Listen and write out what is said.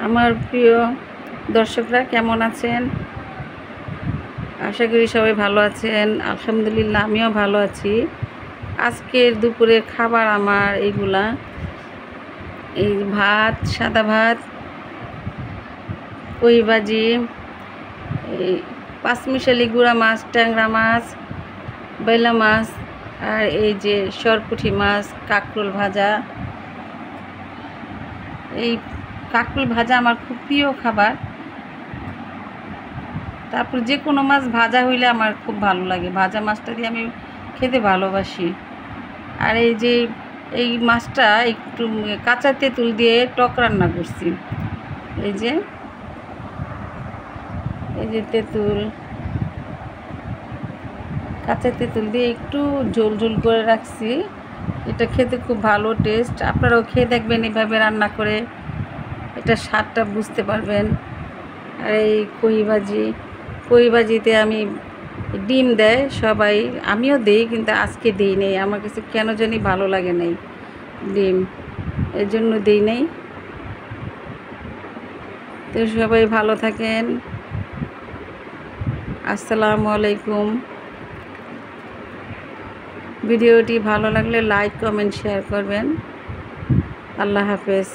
আমার প্রিয় দর্শকরা কেমন আছেন? আশা করি সবাই ভালো আছেন। আলহামদুলিল্লাহ আমিও ভালো আছি। আজকের দুপুরের খাবার আমার এইগুলা, এই ভাত, সাদা ভাত, কই ভাজি, এই পাঁচমিশালি গুঁড়া মাছ, ট্যাংরা মাছ, বাইলা মাছ, আর এই যে সরপুঁটি মাছ, কাঁকরোল ভাজা। এই কাঁকরোল ভাজা আমার খুব প্রিয় খাবার। তারপর যে কোনো মাছ ভাজা হইলে আমার খুব ভালো লাগে, ভাজা মাছটা দিয়ে আমি খেতে ভালোবাসি। আর এই যে এই মাছটা একটু কাঁচা তেঁতুল দিয়ে টক রান্না করছি। এই যে তেঁতুল, কাঁচা তেঁতুল দিয়ে একটু ঝোল ঝোল করে রাখছি। এটা খেতে খুব ভালো টেস্ট। আপনারাও খেয়ে দেখবেন এভাবে রান্না করে, এটা স্বাদটা বুঝতে পারবেন। আর এই কই ভাজিতে আমি ডিম দেয় সবাই, আমিও দিই, কিন্তু আজকে দিই নেই। আমার কাছে কেন জানি ভালো লাগে নাই ডিম, এর জন্য দিই নেই। তো সবাই ভালো থাকেন। আসসালামু আলাইকুম। ভিডিওটি ভালো লাগলে লাইক, কমেন্ট, শেয়ার করবেন। আল্লাহ হাফেজ।